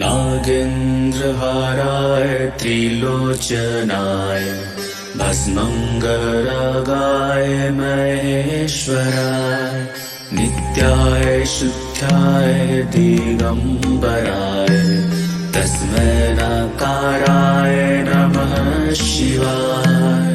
नागेन्द्रहाराय त्रिलोचनाय भस्मङ्गरागाय महेश्वराय नित्याय शुद्धाय दिगम्बराय तस्मै नकाराय नमः शिवाय।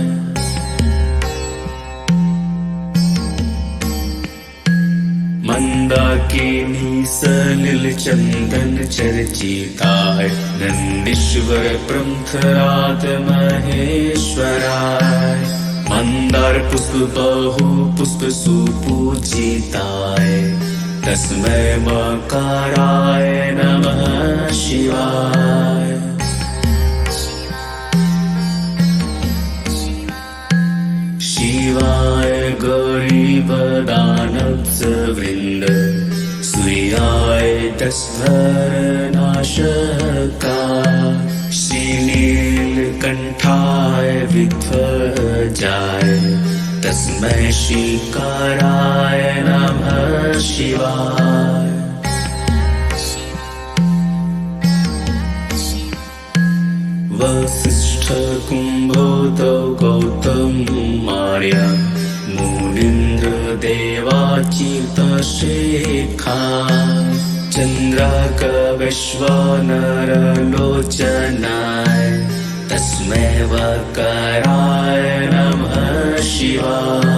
मंदाकिनी सलिल चंदन चर्चिताय नंदीश्वर प्रमथराज महेश्वराय मंदार पुष्प बहु पुष्प सुपूजिताय तस्मै मकाराय नमः शिवाय। शिवाय गौरीवदानववृन्द सूर्याय दशधरनाशकाय श्रीनीलकण्ठाय विध्वजाय तस्मै श्रीकाराय नमः शिवाय। वसिष्ठ कुम्भोदौ गौतमार्य मुनीन्द्र देवाच्युतशेखा चन्द्रार्क वैश्वानरलोचनाय तस्मै वकाराय नमः शिवाय।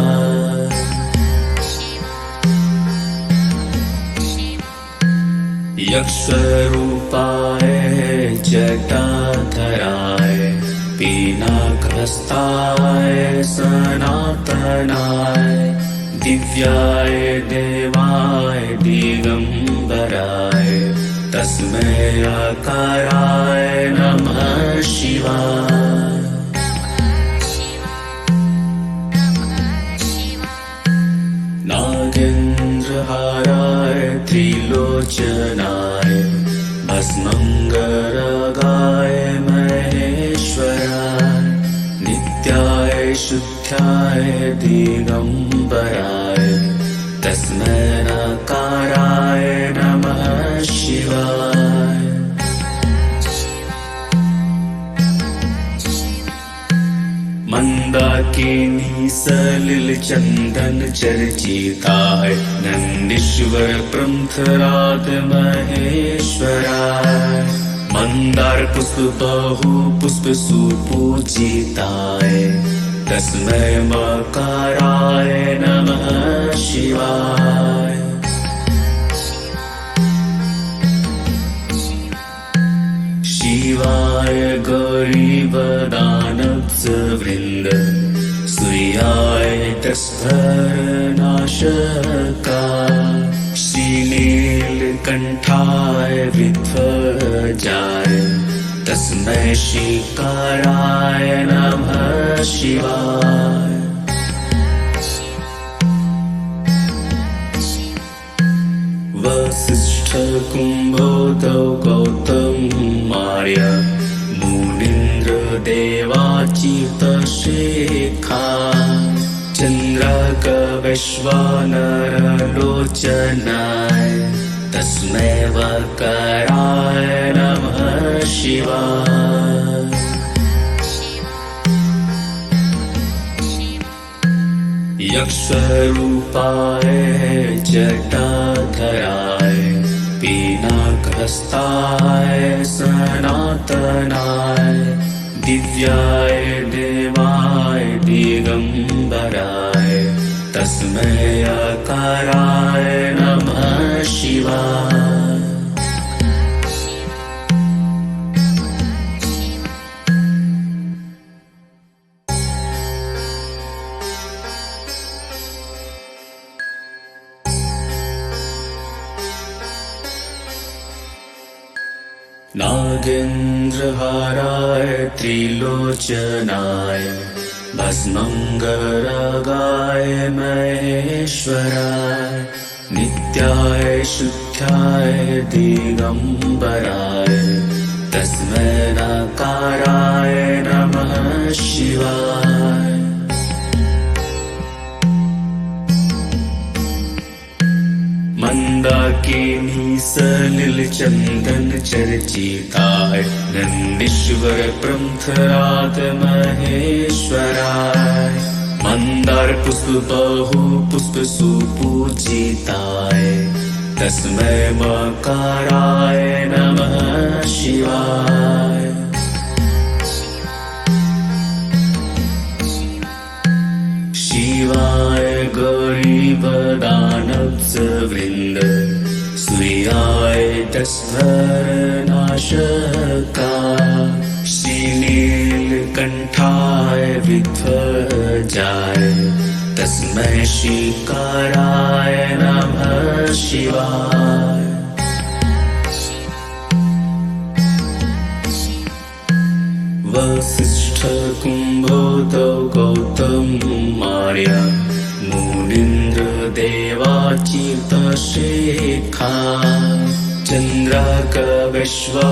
यक्षरूपाय जटाधराय पिनाकहस्ताय सनातनाय दिव्याय देवाय दिगम्बराय तस्मै अकाराय नमः शिवाय। नागेन्द्रहाराय त्रिलोचनाय भस्मङ्गरागाय महेश्वराय नित्याय शुद्धाय दिगम्बराय तस्मै नकाराय नमः शिवाय। मंदाकिनी सलिल चंदन चर्चिताय नंदीश्वर प्रमथराज महेश्वराय मंदार पुष्प बहु पुष्प सुपूजिताय तस्मै मकाराय नमः शिवाय। शिवाय गौरीवदानववृन्द सूर्याय दशधरनाशकाय श्रीनीलकण्ठाय विध्वजाय तस्मै श्रीकाराय नमः शिवाय। वसिष्ठ कुम्भोदौ गौतमार्य मुनीन्द्र देवाच्युतशेखा चन्द्रार्क वैश्वानरलोचनाय तस्मै वकाराय नमः शिवाय। यक्षरूपाय जटाधराय पिनाकहस्ताय सनातनाय दिव्याय देवाय दिगम्बराय तस्मै अकाराय नमः शिवाय। नागेन्द्रहाराय त्रिलोचनाय भस्मङ्गरागाय महेश्वराय नित्याय शुद्धाय दिगम्बराय तस्मै नकाराय नमः शिवाय। मंदाकिनी सलिल चंदन चर्चिताय नंदीश्वर प्रमथराज महेश्वराय मंदार पुष्प बहु पुष्प सुपूजिताय तस्मै मकाराय नमः शिवाय शिवाय गौरीपदानववृन्द सूर्याय तस्करनाशकाय श्रीनीलकण्ठाय विध्वजाय तस्मै श्रीकाराय नमः शिवाय वसिष्ठ कुम्भोदौ गौतमार्य मुनीन्द्र देवाच्युतशेखा चन्द्रार्क वैश्वानरलोचनाय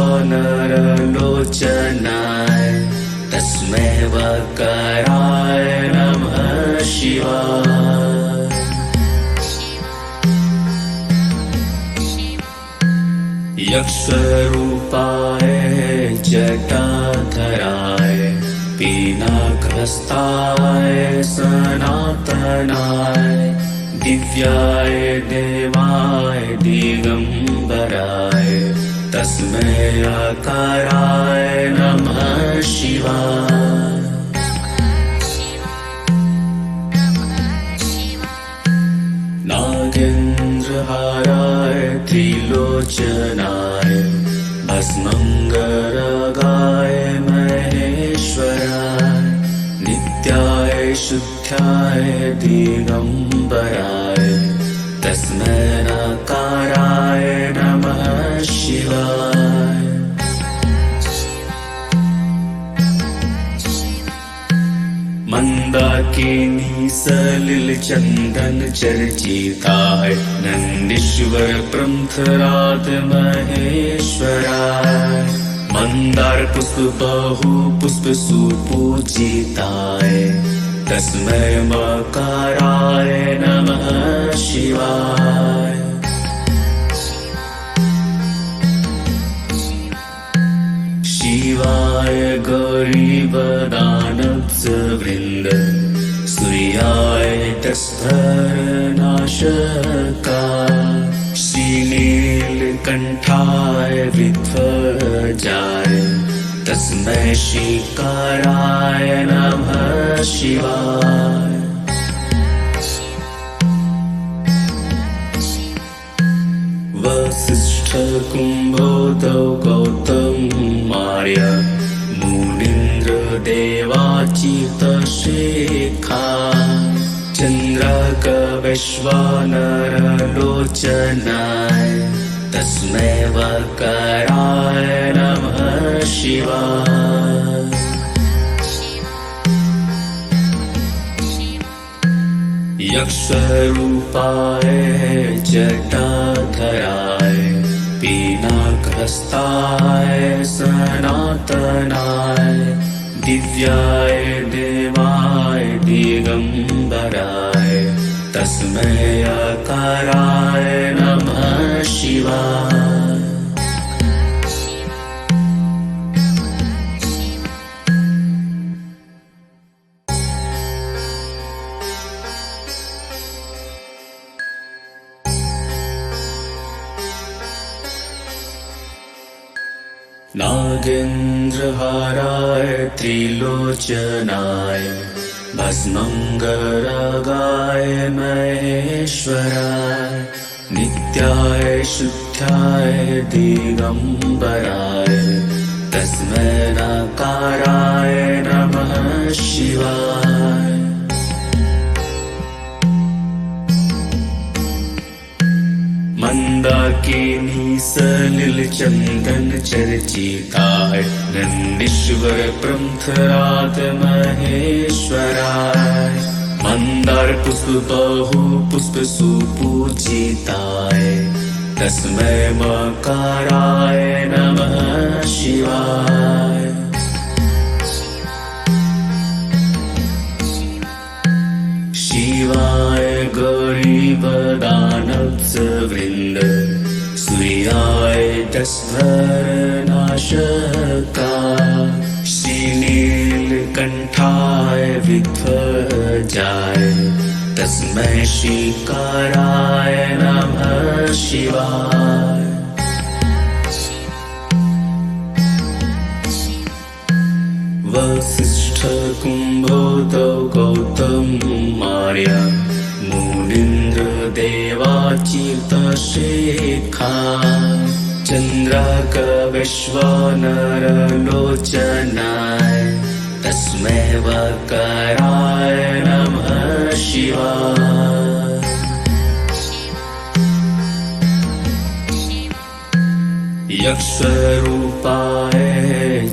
तस्मै वकाराय नमः शिवाय यक्षरूपाय जटाधराय पिनाकहस्ताय सनातनाय दिव्याय देवाय दिगंबराय तस्मै अकाराय नमः शिवाय नागेन्द्रहाराय त्रिलोचनाय भस्मंगरागाय महेश्वराय नित्याय शुद्ध्याय दिगंबराय तस्मै नकाराय नमः शिवाय मंदाकिनी सलिल चंदन चर्चिताय नंदीश्वर प्रमथराज महेश्वराय मंदार पुष्प बहु पुष्प सुपूजिताय तस्मै मकाराय नमः शिवाय शिवाय गौरीपदानववृन्द सूर्याय तस्करनाशकाय श्रीनीलकण्ठाय विध्वजाय तस्मै श्रीकाराय नमः शिवाय वसिष्ठ कुम्भोदौ गौतमार्य मुनीन्द्र देवाच्युतशेखा चन्द्रार्क वैश्वानरलोचनाय तस्मै वकाराय नमः शिवाय यक्षरूपाय जटाधराय पिनाकहस्ताय सनातनाय दिव्याय देवाय दिगंबराय तस्मै अकाराय नमः शिवाय नागेन्द्रहाराय त्रिलोचनाय भस्मंगरागाय महेश्वराय नित्याय शुद्ध्याय दिगंबराय तस्मै नकाराय नमः शिवाय मंदाकिनी सलिल चंदन चर्चिताय नंदीश्वर प्रमथराज महेश्वराय मंदार पुष्प बहु पुष्प सुपूजिताय तस्मै मकाराय नमः शिवाय शिवाय गौरीपदानववृन्द सूर्याय दशरथनाशकाय श्रीनीलकण्ठाय विध्वजाय तस्मै श्रीकाराय नमः शिवाय। वसिष्ठ कुम्भोदौ गौतमार्य मुनीन्द्र देवाच्युतशेखा चन्द्रार्क विश्वानरलोचनाय तस्मै वकाराय नमः शिवाय। यक्षरूपाय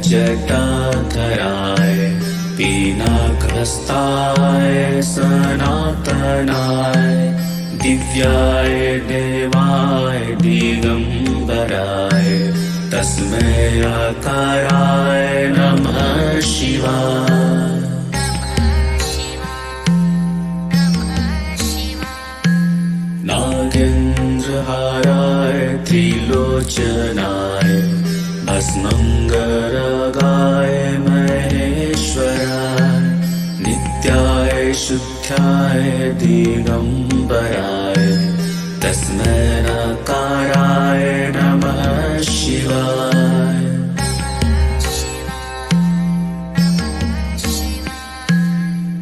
जटाधराय पिनाकहस्ताय सनातनाय दिव्याय देवाय दिगम्बराय तस्मै आकाराय नमः शिवाय। नागेन्द्रहाराय त्रिलोचनाय भस्मङ्गरागाय महेश्वराय नित्याय शुद्धाय दिगम्बराय तस्मै नकाराय नमः शिवाय।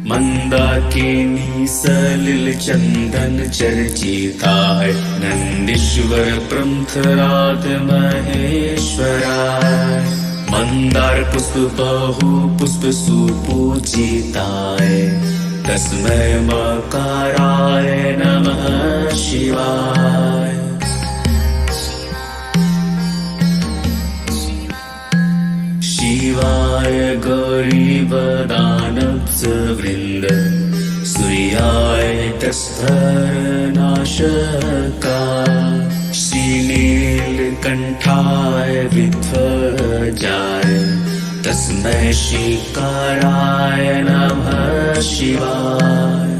मंदाकिनी सलिलचन्दन चर्चिताय नन्दीश्वर प्रमथराज महेश्वराय मंदार पुष्प बहु पुष्प सुपूजिताय तस्मै मकाराय नमः शिवाय। शिवाय गौरीवदानववृन्द सूर्याय दशरथनाशकाय श्रीनीलकण्ठाय विध्वजाय तस्मै श्रीकाराय नमः शिवाय।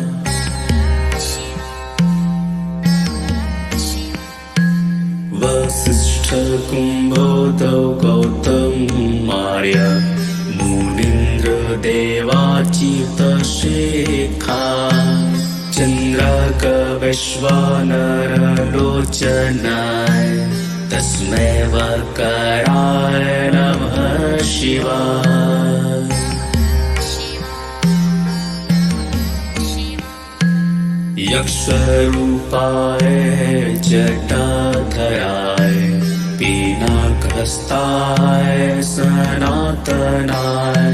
वसिष्ठ कुम्भोदौ गौतमार्य मुनीन्द्र देवाच्युतशेखा चन्द्रार्क विश्वानरलोचनाय तस्मै वकाराय नमः शिवाय। यक्षरूपाय जटाधराय पिनाकहस्ताय सनातनाय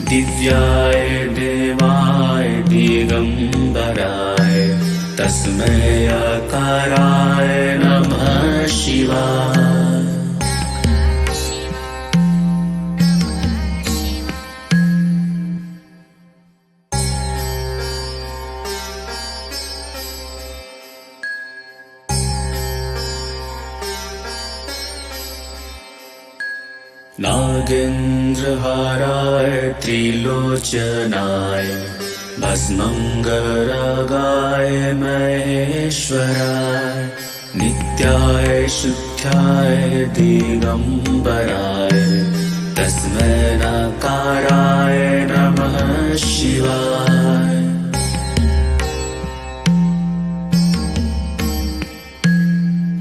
दिव्याय देवाय दिगम्बराय तस्मै आकाराय नमः शिवाय। नागेन्द्रहाराय त्रिलोचनाय भस्मङ्गरागाय महेश्वराय नित्याय शुद्धाय दिगम्बराय तस्मै नकाराय नमः शिवाय।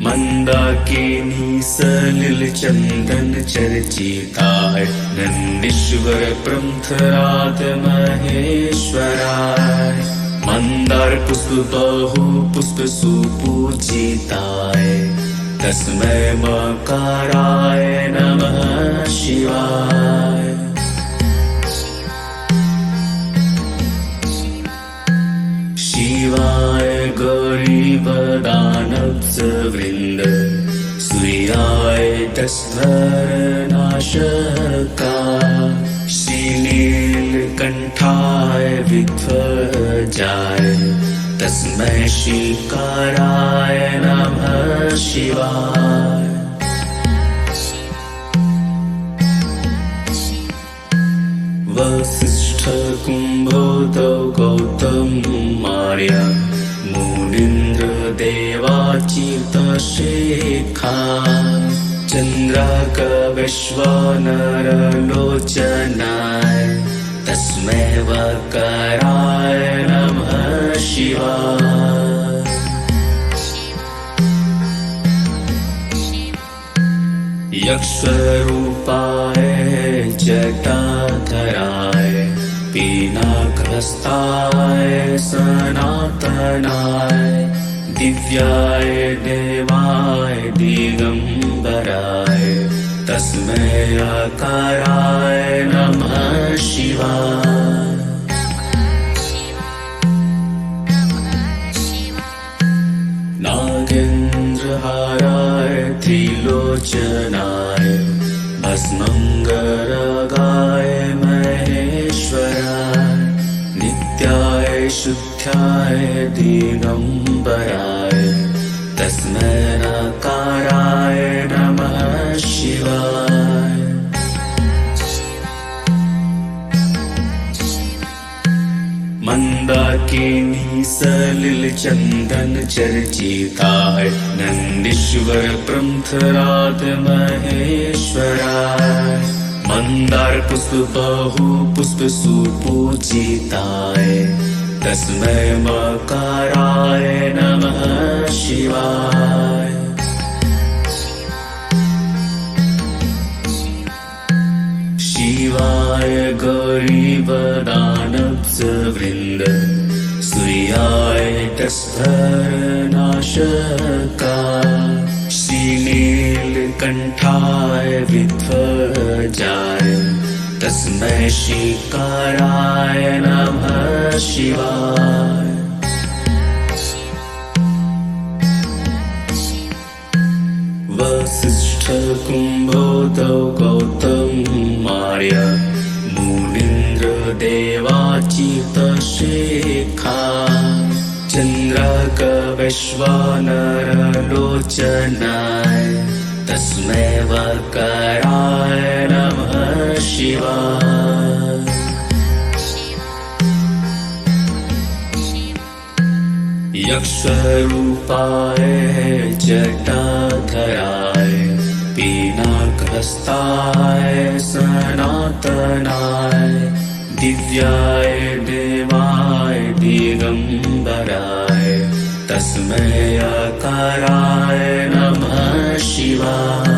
मंदाकिनी सलिलचन्दन चर्चिताय नन्दीश्वर प्रमथराज महेश्वराय मंदार पुष्प बहु पुष्प सुपूजिताय तस्मै मकाराय नमः शिवाय। शिवाय गौरीवदानववृन्द सूर्याय दशरथनाशकाय श्रीनीलकण्ठाय विध्वजाय तस्मै श्रीकाराय नमः शिवाय। वसिष्ठ कुम्भोदौ गौतमार्य मुनीन्द्र मुनीन्द्रदेवाच्युतशेखा चन्द्रार्कविश्वानरलोचनाय तस्मै वकराय नमः शिवाय। यक्षरूपाय जटाधराय पिनाकहस्ताय सनातनाय दिव्याय देवाय दिगंबराय तस्मै अकाराय नमः शिवाय। नागेन्द्रहाराय त्रिलोचनाय भस्मंगरागाय महेश्वराय नित्याय शुद्ध्याय दिगंबराय तस्मै नकाराय नमः शिवाय। मंदाकिनी सलिल चंदन चर्चिताय नंदीश्वर प्रमथराज महेश्वराय मंदार पुष्प बहु पुष्प सुपूजिताय तस्मै मकाराय नमः शिवाय। शिवाय गौरीवदानववृन्द सूर्याय तस्थरनाशकाय श्रीनीलकण्ठाय विध्वजाय तस्मै श्रीकाराय नमः शिवाय। वसिष्ठकुम्भोदौ गौतमार्य मुनीन्द्रदेवाच्युतशेखा चन्द्रार्कविश्वानरलोचनाय तस्मै वकराय नमः शिवाय। यक्षरूपाय जटाधराय पिनाकहस्ताय सनातनाय दिव्याय देवाय दिगंबराय तस्मै अकाराय नमः शिवाय।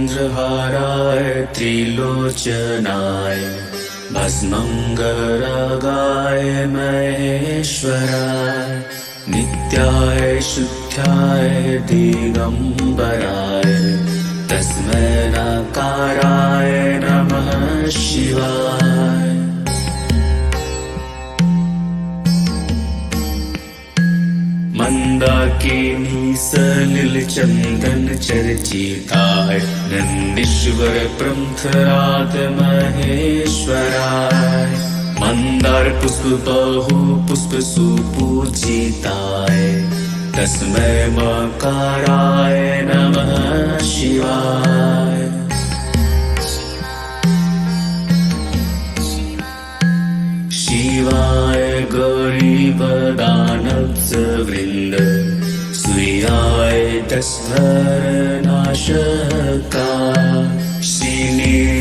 नागेन्द्रहाराय त्रिलोचनाय भस्मंगरागाय महेश्वराय नित्याय शुद्ध्याय दिगंबराय तस्मै नकाराय नमः शिवाय। मंदाकिनी सलिल चंदन चर्चिताय नंदीश्वर प्रमथराज महेश्वराय मंदार पुष्प बहु पुष्प सुपूजिताय तस्मै मकाराय नमः शिवाय। शिवाय गौरीवदानववृन्द सूर्याय तस्थरनाशकाय श्रीनीलकण्ठाय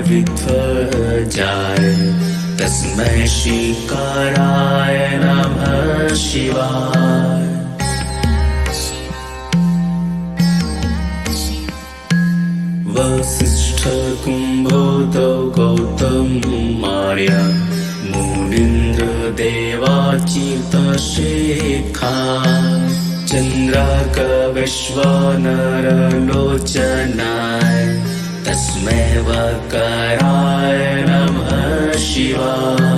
विध्वजाय तस्मै श्रीकाराय नमः शिवाय। वसिष्ठकुम्भोदौ गौतमार्य मुनीन्द्रदेवाच्युतशेखा चन्द्रार्कविश्वानरलोचनाय तस्मै वकराय नमः शिवाय।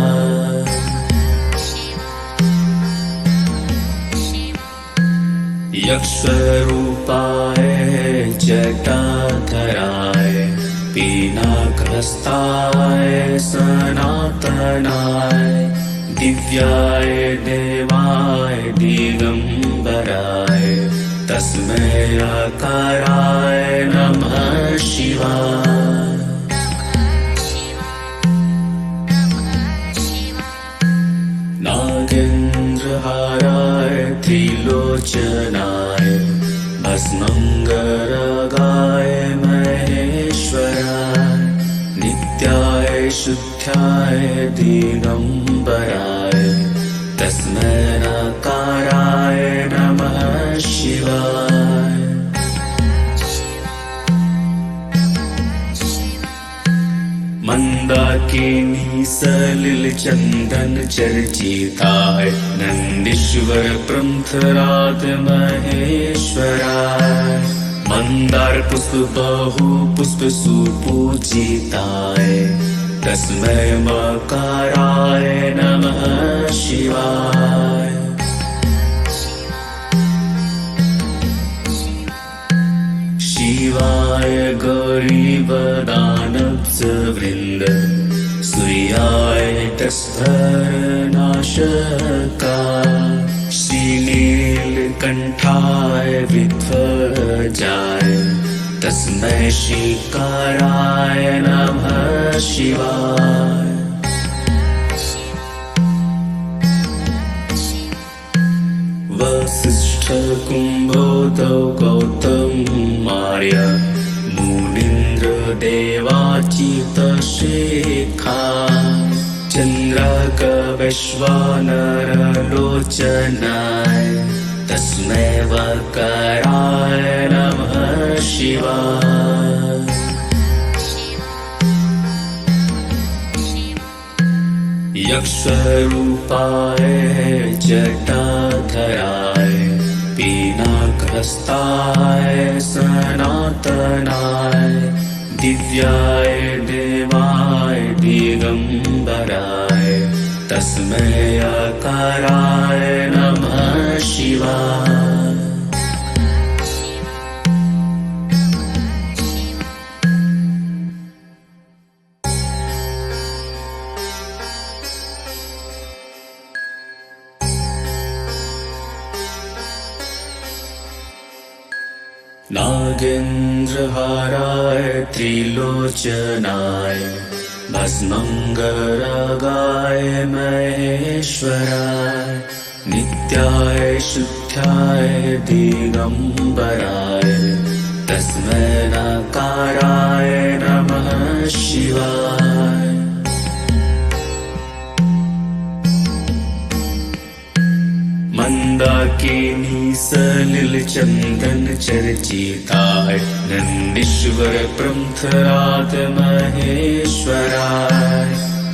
यक्षरूपाय जटाधराय पिनाकहस्ताय सनातनाय दिव्याय देवाय दिगंबराय तस्मै आकाराय नमः शिवाय। नागेन्द्रहाराय त्रिलोचनाय भस्मंगरागाय महेश्वराय नित्याय शुद्ध्याय दिगंबराय तस्मै आकाराय नमः शिवाय। मंदाकिनी सलिल चंदन चर्चिताय नंदीश्वर प्रमथराज महेश्वराय मंदार पुष्प बहु पुष्प सुपूजिताय तस्मै मकाराय नमः शिवाय। शिवाय गौरीवदानववृन्द सूर्याय तस्थरनाशकाय श्रीनीलकण्ठाय विध्वजाय तस्मै श्रीकाराय नमः शिवाय। वसिष्ठ कुम्भोदौ गौतमार्य मुनीन्द्र देवाच्युतशेखा चन्द्रक वैश्वानरलोचनाय तस्मै वकाराय नमः शिवाय। यक्षरूपाय जटाधराय पिनाकहस्ताय सनातनाय दिव्याय देवाय दिगंबराय तस्मै आकाराय नमः शिवाय। नागेन्द्रहाराय त्रिलोचनाय भस्मंगरागाय महेश्वराय नित्याय शुद्ध्याय दिगंबराय तस्मै आकाराय नमः शिवाय। मंदाकिनी सलिल चंदन चर्चिताय नंदीश्वर प्रमथराज महेश्वराय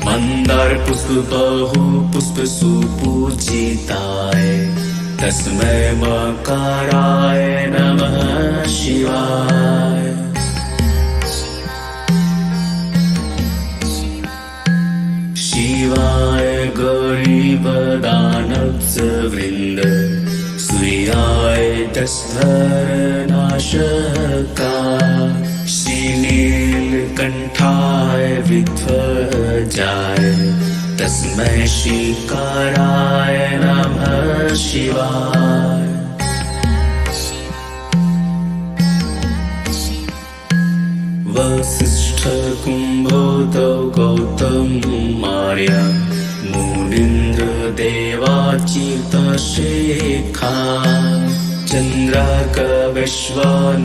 मंदार पुष्प बहु पुष्प सुपूजिताय तस्मै मकाराय नमः शिवाय। शिवाय गौरीवदानववृन्द सूर्याय तस्थरनाशकाय श्रीनीलकण्ठाय विध्वजाय तस्मै श्रीकाराय नमः शिवाय। वसिष्ठ कुम्भोदौ गौतमार्य मुनीन्द्र देवाच्युतशेखा चन्द्रक वैश्वानरलोचनाय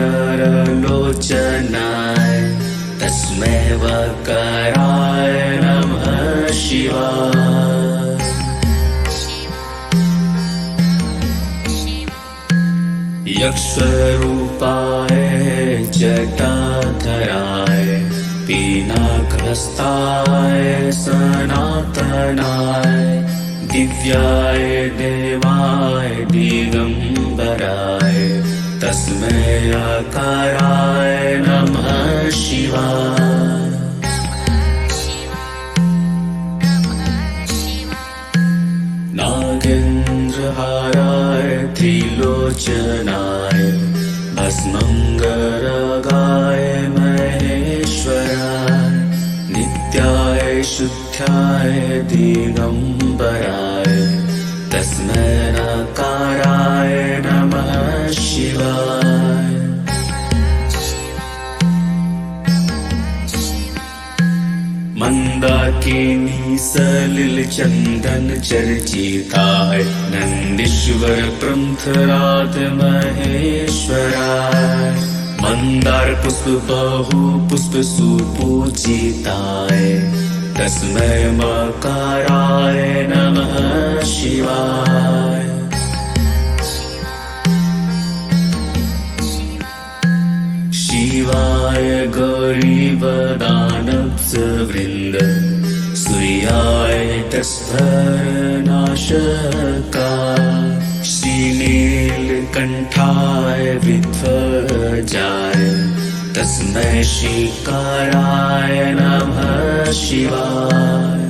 तस्मै वकाराय नमः शिवाय। यक्षरूपाय जटाधराय पिनाकहस्ताय सनातनाय दिव्याय देवाय दिगंबराय तस्मै आकाराय नमः शिवाय। नागेन्द्रहाराय त्रिलोचनाय भस्मंगरागाय महेश्वराय नित्याय शुद्ध्याय दिगंबराय तस्मै नकाराय नमः शिवाय। मंदाकिनी सलिल चंदन चर्चिताय नंदीश्वर प्रमथराज महेश्वराय। मंदार पुष्प बहु पुष्प सुपूजिताय तस्मै मकाराय नमः शिवाय। शिवाय गौरीवदानववृन्द सूर्याय तस्फरनाशकाय। श्रीनीलकण्ठाय विध्वजाय तस्मै श्रीकाराय नमः शिवाय।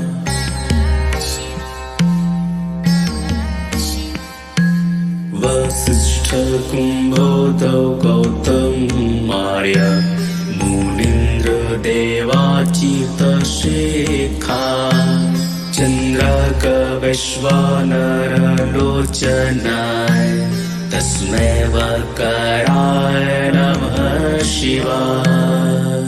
वसिष्ठ कुम्भोदौ गौतमार्य मुनीन्द्र देवाच्युतशेखा। चन्द्रक वैश्वानरलोचनाय तस्मै वकाराय नमः शिवाय।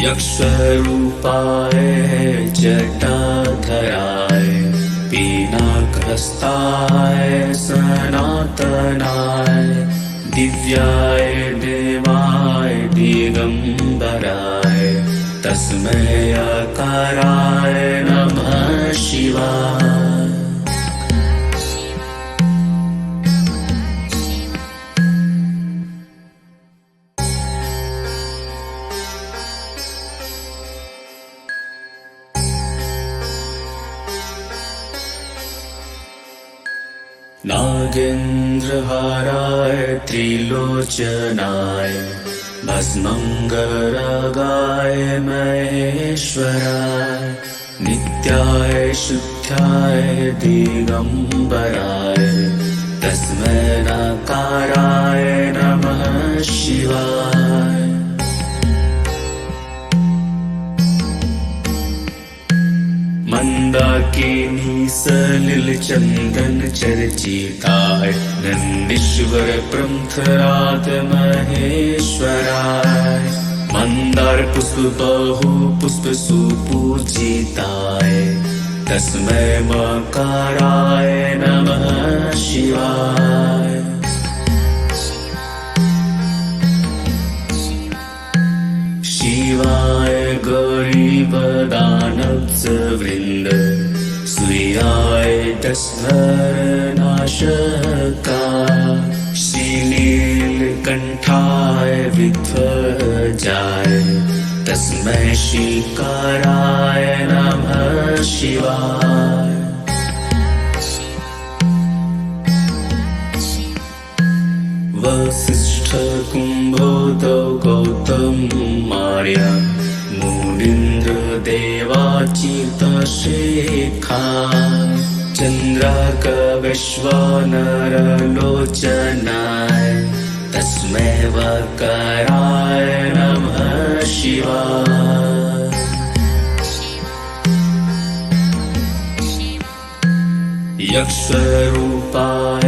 यक्षरूपाय जटाधराय पिनाकहस्ताय सनातनाय। दिव्याय देवाय दिगंबराय तस्मै अकाराय नमः शिवाय। नागेन्द्रहाराय त्रिलोचनाय भस्मंगरागाय महेश्वराय। नित्याय शुद्ध्याय दिगंबराय तस्मै नकाराय नमः शिवाय। मंदाकिनी सलिल चंदन चर्चिताय नंदीश्वर प्रमथराज महेश्वराय। मंदार पुष्प बहु पुष्प सुपूजिताय तस्मै मकाराय नमः शिवाय। शिवाय गौरीवदानववृन्द सूर्याय तस्फरनाशकाय। श्रीनीलकण्ठाय विध्वजाय तस्मै श्रीकाराय नमः शिवाय। वसिष्ठ कुम्भोदौ गौतमार्य मुनीन्द्र देवाच्युतशेखा। चन्द्रक वैश्वानरलोचनाय तस्मै वकाराय नमः शिवाय। यक्षरूपाय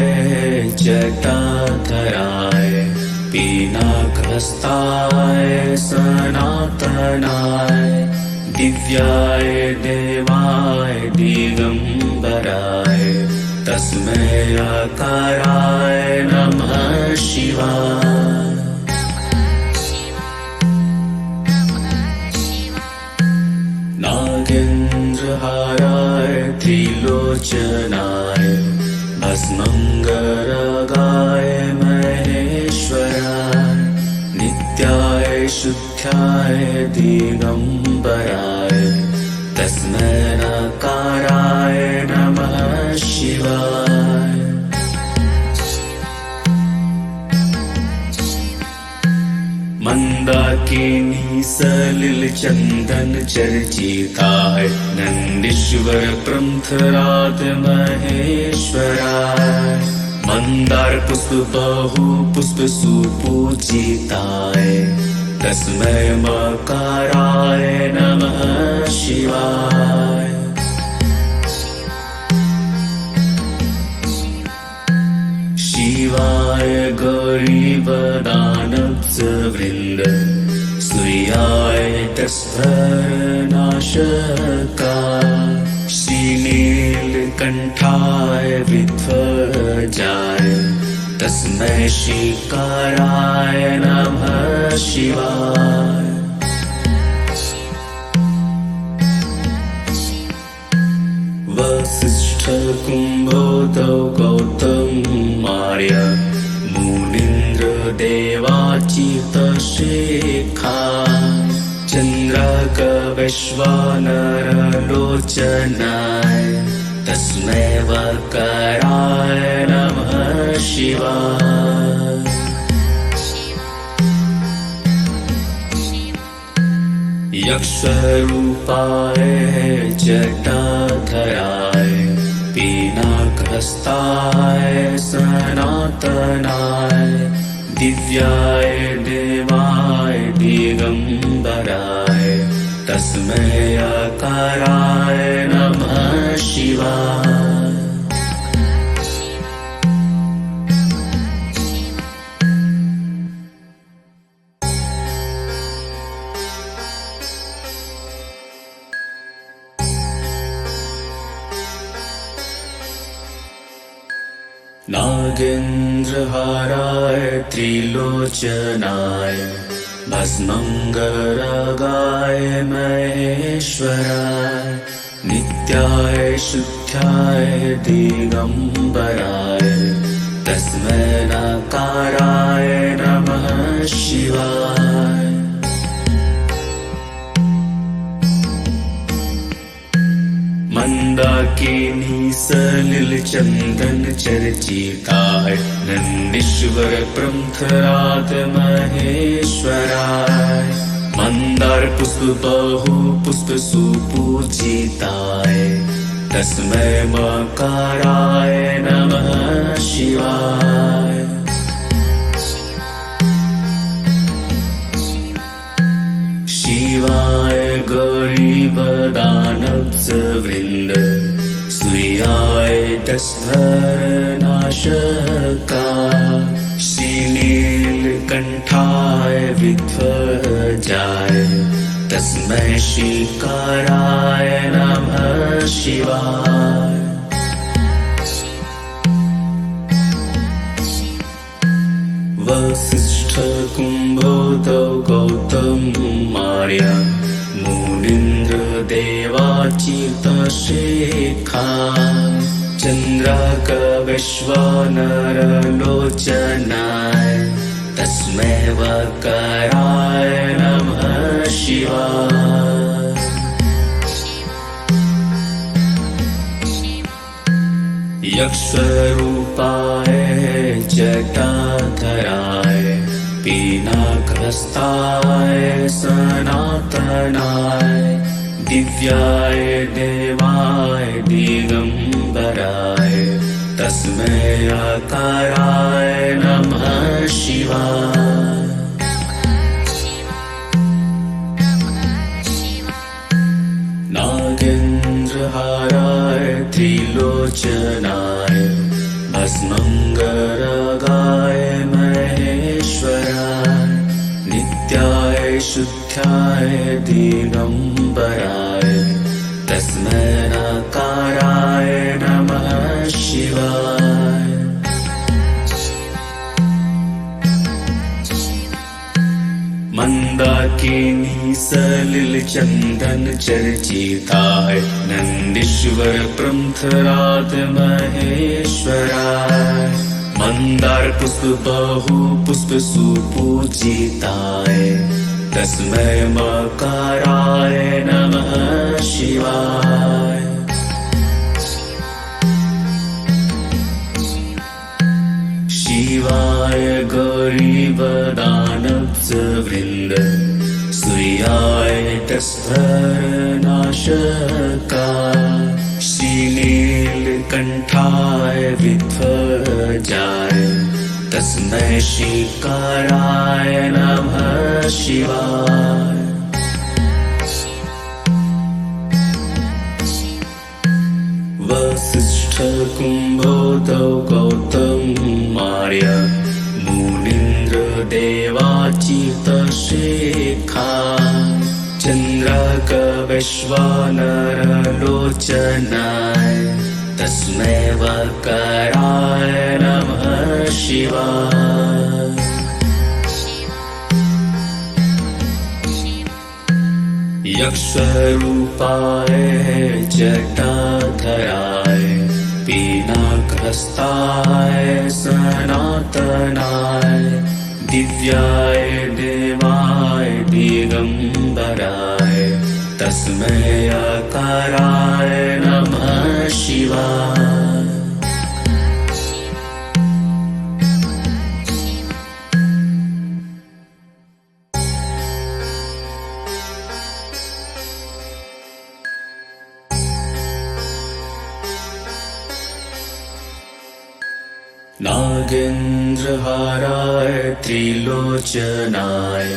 जटाधराय पिनाकहस्ताय सनातनाय। दिव्याय देवाय दिगंबराय तस्मै अकाराय नमः शिवाय। नागेन्द्रहाराय त्रिलोचनाय भस्मंगरागाय महेश्वराय। नित्याय शुद्ध्याय दिगंबराय तस्मै नकाराय नमः शिवाय। मंदाकिनी सलिल चंदन चर्चिताय नंदीश्वर प्रमथराज महेश्वराय। मंदार पुष्प बहु पुष्प सुपूजिताय तस्मै मकाराय नमः शिवाय। शिवाय गरीबदानववृन्द सूर्याय तस्करनाशकाय श्रीनीलकण्ठाय विध्वजाय तस्मै श्रीकाराय नमः शिवाय। वसिष्ठ कुम्भोदौ गौतमार्य मुनीन्द्र देवाच्युतशेखा चन्द्रक वैश्वानरलोचनाय तस्मै वकराय नमः शिवाय। यक्षरूपाय जटाधराय पिनाकहस्ताय सनातनाय दिव्याय देवाय दिगम्बराय तस्मै अकाराय नमः शिवाय। नागेन्द्रहाराय त्रिलोचनाय भस्मङ्गरागाय महेश्वराय नित्याय शुद्ध्याय दिगम्बराय तस्मै नकाराय नमः शिवाय। मंदाकिनी सलिल चंदन चर्चिताय नंदीश्वर प्रमथराज महेश्वराय मंदार पुष्प बहु पुष्प सुपूजिताय तस्मै मकाराय नमः शिवाय। शिवाय गरीबदानववृन्द सूर्याय तस्करनाशकाय श्रीनीलकण्ठाय विध्वजाय तस्मै श्रीकाराय नमः शिवाय। वसिष्ठ कुम्भोदौ गौतमार्य मुनीन्द्र देवाच्युतशेखा चन्द्रक वैश्वानरलोचनाय तस्मै वकराय नमः शिवाय। यक्षरूपाय जटाधराय पिनाकहस्ताय सनातनाय दिव्याय देवाय दिगम्बराय तस्मै अकाराय नमः शिवाय। नागेन्द्रहाराय त्रिलोचनाय भस्मङ्गरागाय महेश्वराय नित्याय शुद्ध्याय दिगम्बराय तस्मै नकाराय नमः शिवाय। मंदाकिनी सलिल चंदन चर्चिताय नंदीश्वर प्रमथराज महेश्वराय मंदार पुष्प बहु पुष्प सुपूजिताय तस्मै मकाराय नमः शिवाय। शिवाय गरीबदानववृन्द सूर्याय तस्करनाशकाय श्रीनीलकण्ठाय विध्वजाय तस्मै श्रीकाराय नमः शिवाय। वसिष्ठ कुम्भोदौ गौतम आर्य मुनीन्द्र देवाच्युतशेखा चन्द्रार्क वैश्वानर लोचनाय तस्मै वकराय नमः शिवाय। यक्षरूपाय जटाधराय पिनाकहस्ताय सनातनाय दिव्याय देवाय दिगंबराय तस्मै अकाराय नमः शिवाय। नागेन्द्रहाराय त्रिलोचनाय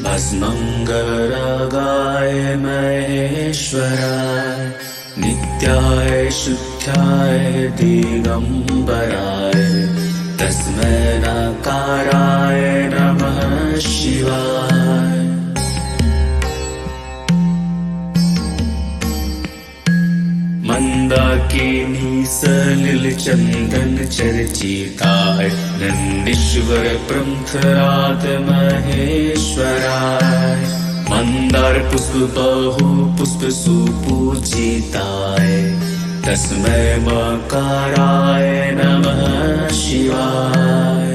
भस्मंगरागाय महेश्वराय नित्याय शुद्ध्याय दिगंबराय तस्मै नकाराय नमः शिवाय। मंदाकिनी सलिल चंदन चर्चिताय नंदीश्वर प्रमथराज महेश्वराय मंदार पुष्प बहु पुष्प सुपूजिताय तस्मै मकाराय नमः शिवाय।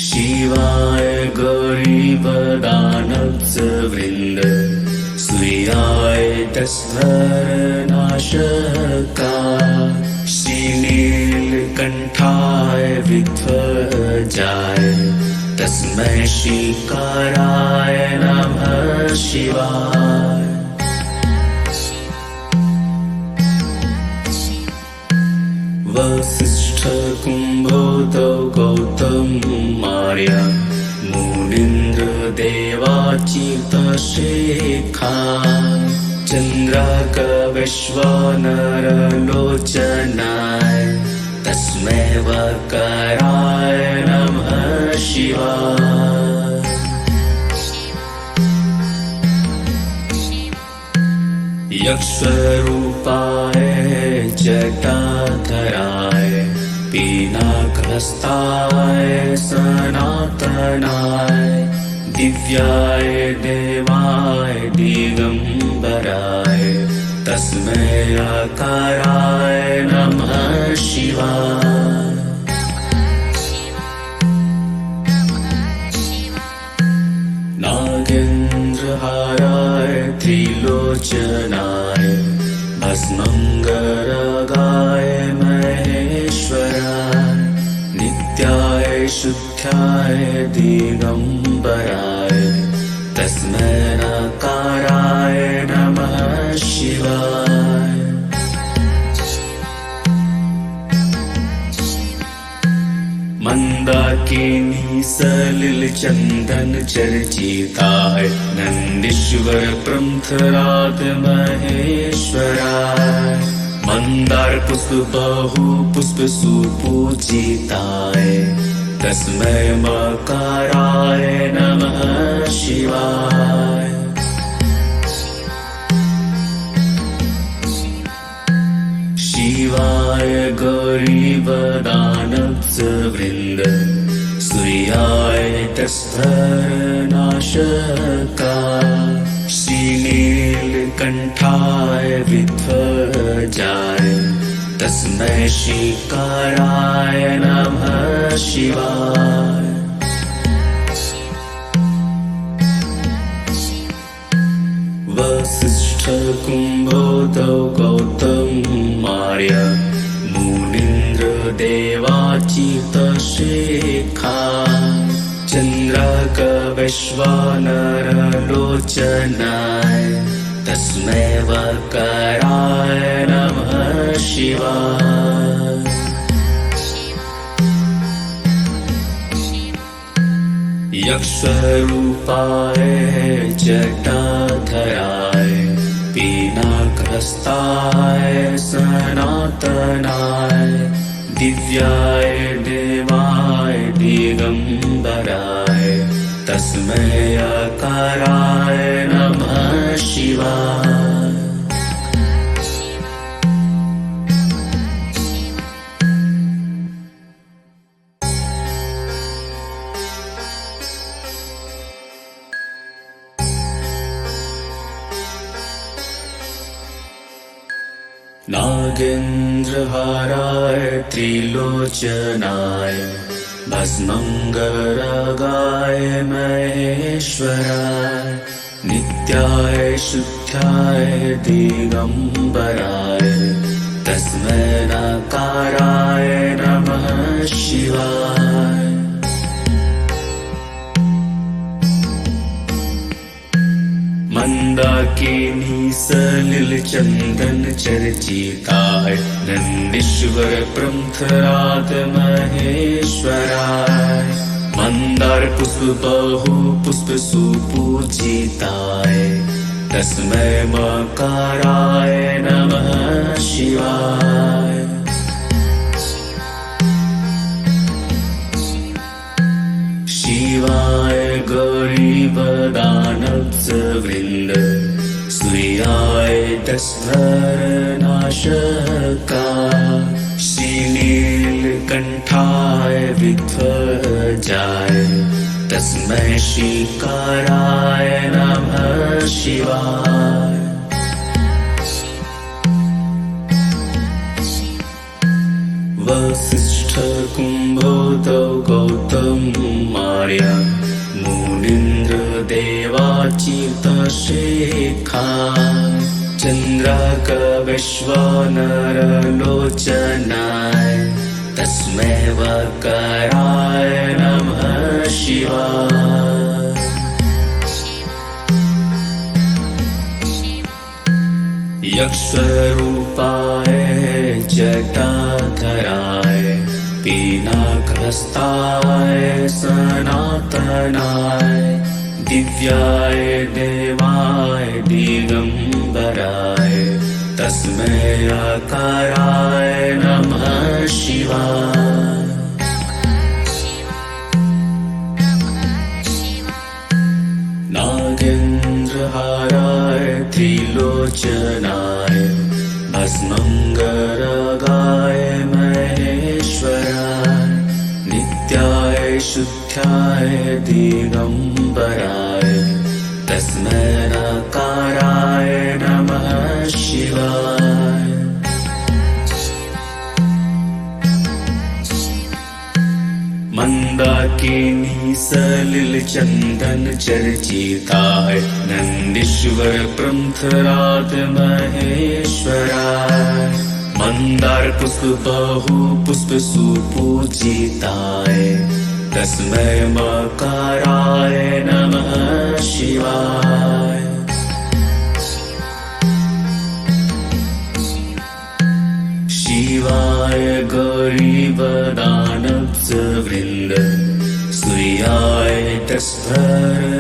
शिवाय गौरीवदानववृन्द सूर्याय दशहरनाशका श्रीनीलकण्ठाय विध्वजाय तस्मै श्रीकाराय नमः शिवाय। वसिष्ठ कुम्भोदौ गौतम आर्य मुनीन्द्र देवाच्युतशेखा चन्द्रार्क वैश्वानर लोचनाय तस्मै वकराय नमः शिवाय। यक्षरूपाय जटाधराय पिनाकहस्ताय सनातनाय दिव्याय देवाय दिगंबराय तस्मै अकाराय नमः शिवाय। नागेन्द्रहाराय त्रिलोचनाय भस्मंगरागाय महेश्वराय नित्याय शुद्ध्याय दिगंबराय तस्मै नकाराय नमः शिवाय। मंदाकिनी सलिल चंदन चर्चिताय नंदीश्वर प्रमथराज महेश्वराय मंदार पुष्प बहु पुष्प सुपूजिताय तस्मै मकाराय नमः शिवाय। शिवाय गौरीवदानववृन्द सूर्याय दशहरनाशका श्रीनीलकण्ठाय विध्वजाय तस्मै श्रीकाराय नमः शिवाय। वसिष्ठ कुम्भोदौ गौतम आर्य मुनीन्द्र देवाच्युतशेखा चन्द्रार्क वैश्वानर लोचनाय तस्मै वकराय नमः शिवाय। यक्षरूपाय जटाधराय पिनाकहस्ताय सनातनाय दिव्याय देवाय दिगंबराय तस्मै अकाराय नमः शिवाय। नागेन्द्रहाराय त्रिलोचनाय भस्मंगरागाय महेश्वराय नित्याय शुद्धाय दिगंबराय तस्मै नकाराय नमः शिवाय। मंदाकिनी सलिल चंदन चर्चिताय नंदीश्वर प्रमथराज महेश्वराय मंदार पुष्प बहु पुष्प सुपूजिताय तस्मै मकाराय नमः शिवाय। शिवाय गौरीवदानववृन्द सूर्याय दशहरनाशकाय श्रीनीलकण्ठाय विध्वजाय तस्मै श्रीकाराय नमः शिवाय। वसिष्ठ कुम्भोदौ गौतमार्य मुनीन्द्र देवाच्युतशेखा चन्द्रार्क विश्वानरलोचनाय तस्मै वकाराय नमः शिवाय। यक्षरूपाय जटाधराय पिनाकहस्ताय सनातनाय दिव्याय देवाय दिगंबराय तस्मै अकाराय नमः शिवाय। नागेन्द्रहाराय त्रिलोचनाय भस्मंगरागाय महेश्वराय नित्याय शुद्धाय दिगंबराय तस्मै नकाराय नमः शिवाय। मंदाकिनी सलिल चंदन चर्चिताय नंदीश्वर प्रमथराज महेश्वराय मंदार पुष्प बहु पुष्प सुपूजिताय तस्मै मकाराय नमः शिवाय। शिवाय गौरीवदानववृन्द सूर्याय दशहरनाशकाय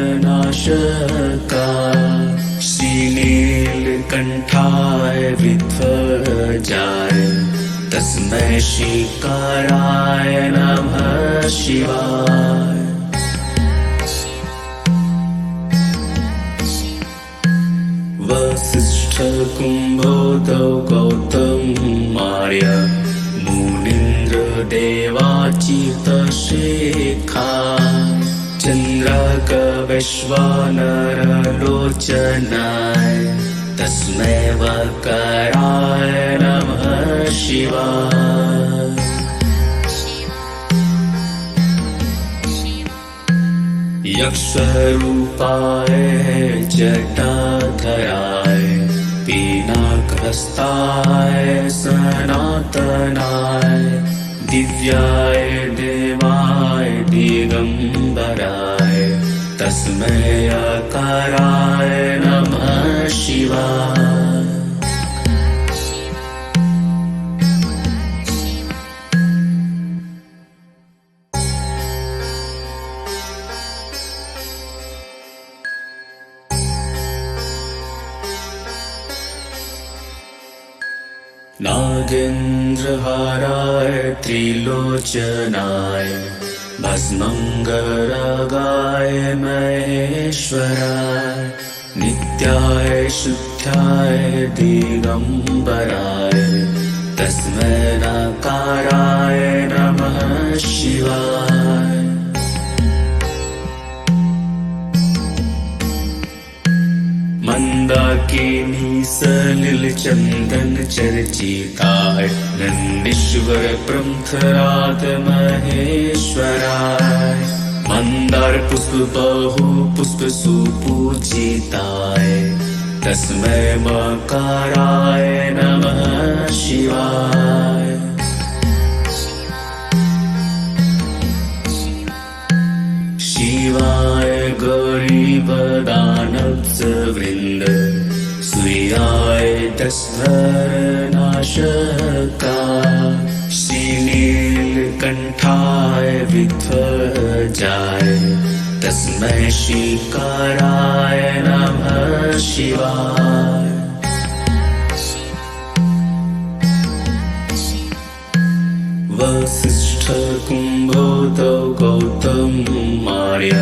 श्रीनीलकण्ठाय विध्वजाय तस्मै श्रीकाराय नमः शिवाय। वसिष्ठ कुम्भोदौ गौतमार्य मुनीन्द्र देवाच्युतशेखा चन्द्रार्क विश्वानरलोचनाय तस्मै वकाराय नमः शिवाय। यक्षरूपाय जटाधराय पिनाकहस्ताय सनातनाय दिव्याय देवाय दिगंबराय तस्मै अकाराय नमः शिवाय। नागेन्द्रहाराय त्रिलोचनाय भस्मङ्गरागाय महेश्वराय नित्याय शुद्धाय दिगम्बराय तस्मै नकाराय नमः शिवाय। मंदाकिनी सलिल चंदन चर्चिताय नंदीश्वर प्रमथराज महेश्वराय मंदार पुष्प बहु पुष्प सुपूजिताय तस्मै मकाराय नमः शिवाय। शिवाय गौरीवदानववृन्द सूर्याय दशहरनाशकाय श्रीनीलकण्ठाय विध्वजाय तस्मै श्रीकाराय नमः शिवाय। वसिष्ठ कुम्भोदौ गौतम आर्य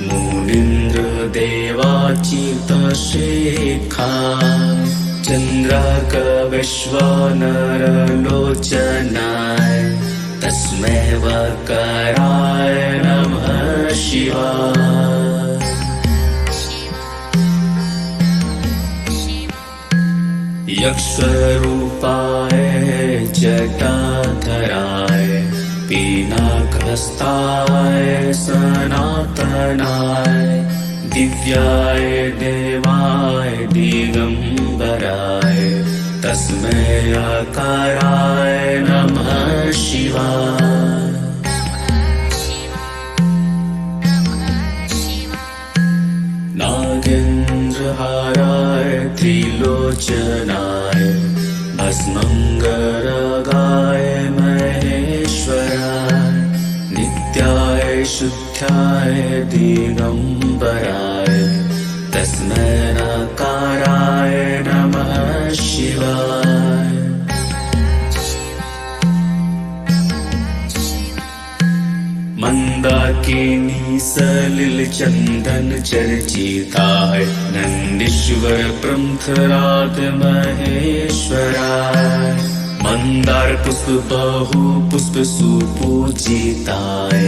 मुनीन्द्र देवाच्युतशेखा चन्द्रार्क विश्वानरलोचनाय तस्मै वकाराय नमः शिवाय। यक्षरूपाय जटाधराय पिनाकहस्ताय सनातनाय दिव्याय देवाय दिगम्बराय तस्मै अकाराय नमः शिवाय। नागेन्द्रहाराय त्रिलोचनाय भस्मङ्गरागाय महेश्वराय नित्याय शुद्धाय दिगम्बराय तस्मै नकाराय नमः शिवाय। मंदाकिनी सलिल चंदन चर्चिताय नंदीश्वर प्रमथराज महेश्वराय मंदार पुष्प बहु पुष्प सुपूजिताय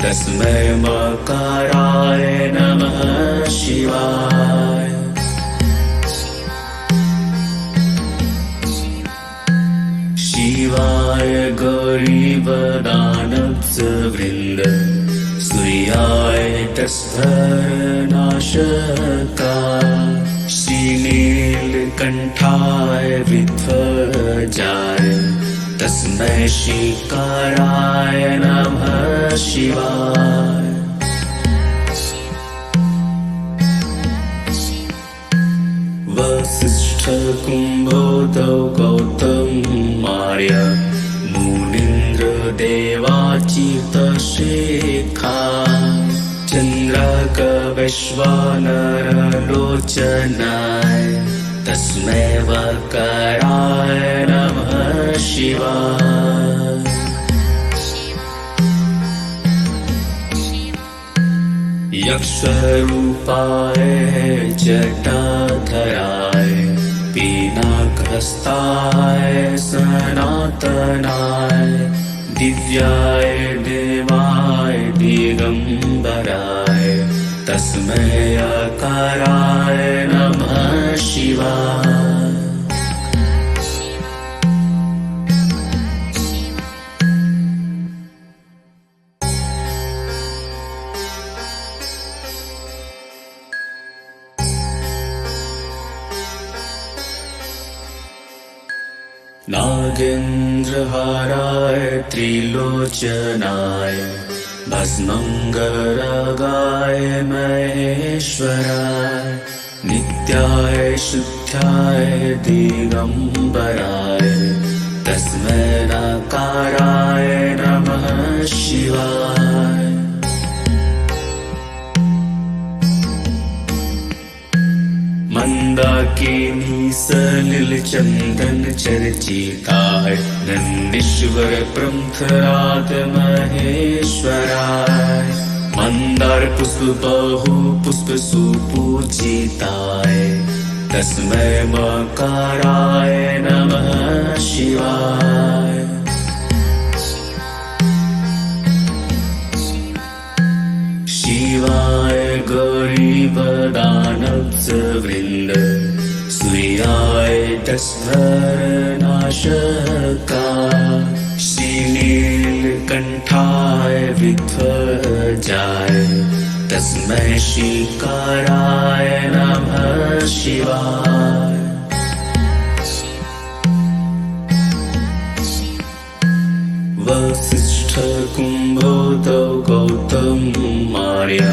तस्मै मकाराय नमः शिवाय। शिवाय गौरीवदानववृन्द सूर्याय दशहरनाशकाय श्रीनीलकण्ठाय विध्वजाय तस्मै श्रीकाराय नमः शिवाय। वसिष्ठ कुम्भोदौ गौतम आर्य मुनीन्द्र देवाच्युतशेखा चन्द्रार्क विश्वानरलोचनाय तस्मै वकाराय नमः शिवाय। यक्षरूपाय जटाधराय पिनाकहस्ताय सनातनाय दिव्याय देवाय दिगम्बराय तस्मै अकाराय नमः शिवाय। नागेन्द्रहाराय त्रिलोचनाय भस्मङ्गरागाय महेश्वराय नित्याय शुद्धाय दिगम्बराय तस्मै नकाराय नमः शिवाय। मंदाकिनी सलिल चंदन चर्चिताय नंदीश्वर प्रमथराज महेश्वराय मंदार पुष्प बहु पुष्प सुपूजिताय तस्मै मकाराय नमः शिवाय शिवाय गौरीवदानववृन्द सूर्याय दशहरनाशकाय श्रीनीलकण्ठाय विध्वजाय तस्मै श्रीकाराय नमः शिवाय वसिष्ठ कुम्भोदौ गौतमार्य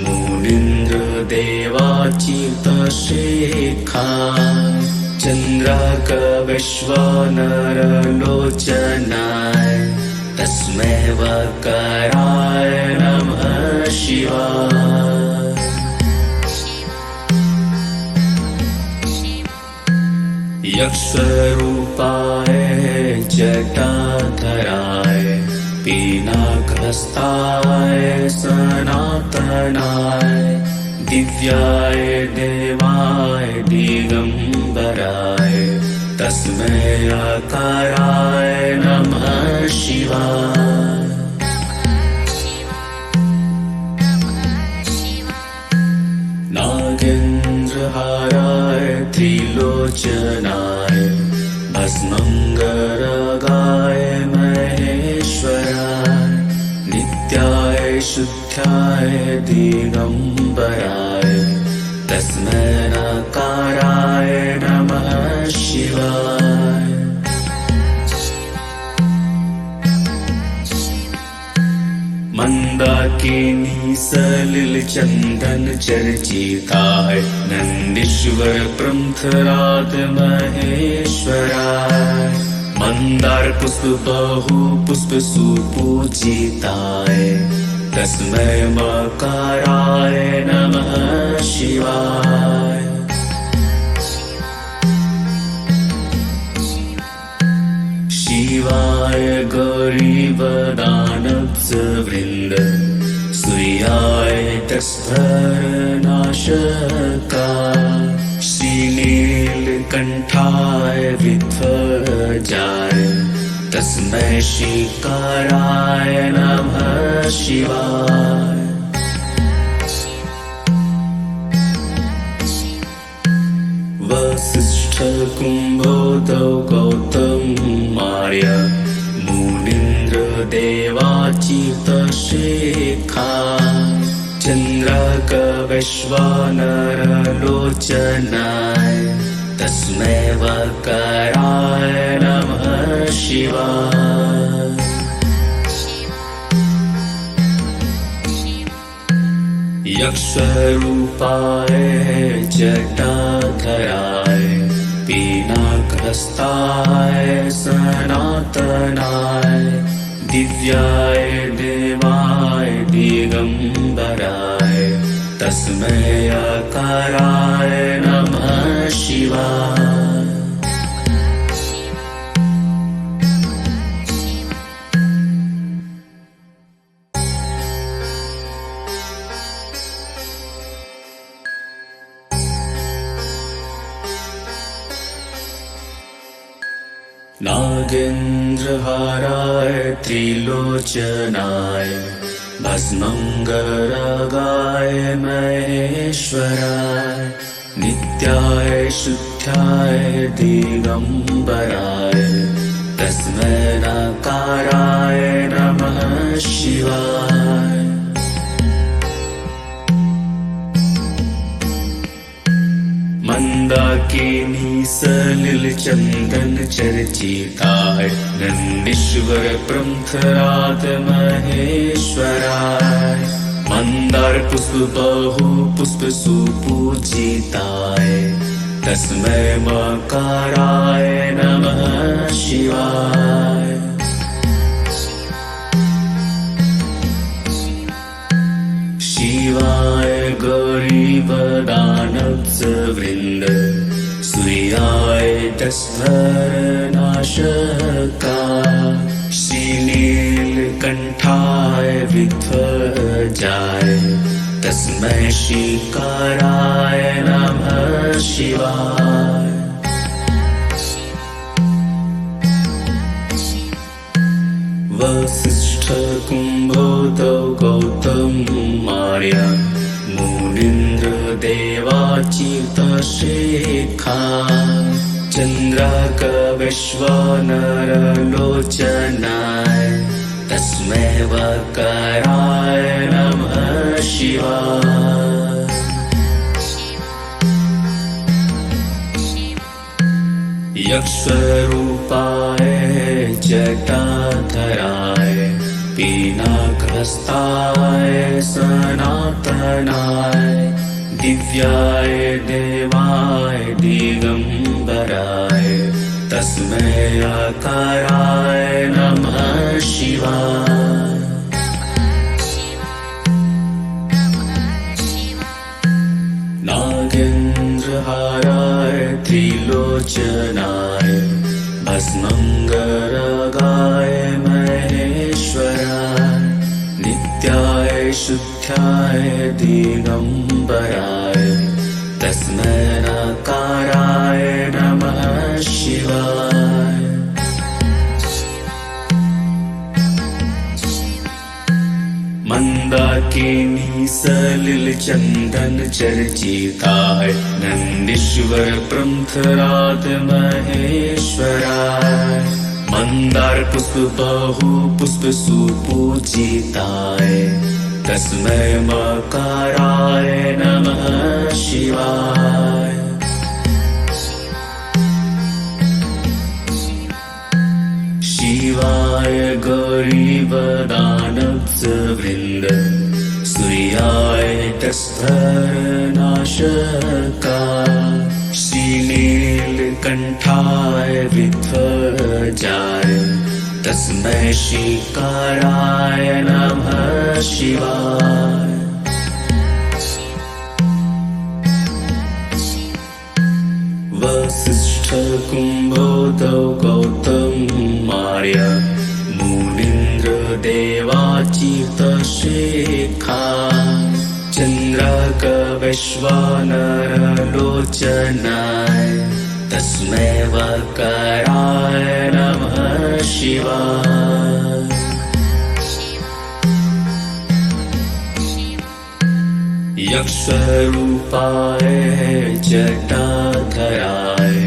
मुनीन्द्र देवाच्युतशेखा चन्द्रार्क विश्वानरलोचनाय तस्मै वकाराय नमः शिवाय यक्षरूपाय जटाधराय पिनाकहस्ताय सनातनाय दिव्याय देवाय दिगंबराय तस्मै अकाराय नमः शिवाय नागेन्द्रहाराय त्रिलोचनाय भस्मंगरागाय महेश्वराय नित्याय शुद्धाय दिगंबराय तस्मै नकाराय नमः शिवाय मंदाकिनी सलिल चंदन चर्चिताय नंदीश्वर प्रमथराज महेश्वराय मंदार पुष्प बहु पुष्प सुपूजिताय तस्मै मकाराय नमः शिवाय शिवाय गौरीवदानववृन्द सूर्याय दशहरनाशकाय श्रीनीलकण्ठाय विध्वजाय तस्मै श्रीकाराय नमः शिवाय वसिष्ठ कुम्भोदौ गौतमार्य मुनीन्द्र देवाच्युतशेखा चन्द्रार्क विश्वानरलोचनाय तस्मै वकाराय नमः शिवाय यक्षरूपाय जटाधराय पिनाकहस्ताय सनातनाय दिव्याय देवाय दिगंबराय तस्मै अकाराय नमः शिवाय नागेन्द्रहाराय त्रिलोचनाय भस्मंगरागाय महेश्वराय नित्याय शुद्धाय दिगंबराय तस्मै नकाराय नमः शिवाय मंदाकिनी सलिल चंदन चर्चिताय नंदीश्वर प्रमथराज महेश्वराय मंदार पुष्प बहु पुष्प सुपूजिताय तस्मै मकाराय नमः शिवाय शिवाय गौरीवदानववृन्द सूर्याय दशधरनाशकाय श्रीनीलकण्ठाय विध्वजाय तस्मै श्रीकाराय नमः शिवाय। वसिष्ठ कुम्भोदौ गौतमार्य मुनीन्द्र देवाच्युतशेखा चन्द्रार्क विश्वानरलोचनाय तस्मै वकाराय नमः शिवाय। यक्षरूपाय जटाधराय पिनाकहस्ताय सनातनाय दिव्याय देवाय दिगम्बराय तस्मै अकाराय नमः शिवाय। नागेन्द्रहाराय त्रिलोचनाय भस्मङ्गरागाय महेश्वराय नित्याय शुद्ध्याय दिगम्बराय तस्मै नकाराय नमः शिवाय। मन्दाकिनी सलिलचन्दन चर्चिताय नन्दीश्वर प्रमथराज महेश्वराय मन्दार पुष्प बहु पुष्प सुपूजिताय तस्मै मकाराय नमः शिवाय। शिवाय गौरीवदानववृन्द सूर्याय दशधरनाशकाय श्रीनीलकण्ठाय विध्वजाय तस्मै श्रीकाराय नमः शिवाय। वसिष्ठ कुम्भोदौ गौतमार्य मुनीन्द्र देवाच्युतशेखा चन्द्रार्क विश्वानरलोचनाय तस्मै वकाराय नमः शिवाय। यक्षरूपाय जटाधराय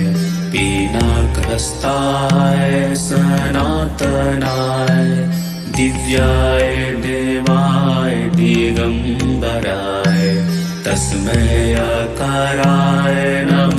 पिनाकहस्ताय सनातनाय दिव्याय देवाय दिगम्बराय तस्मै अकाराय नमः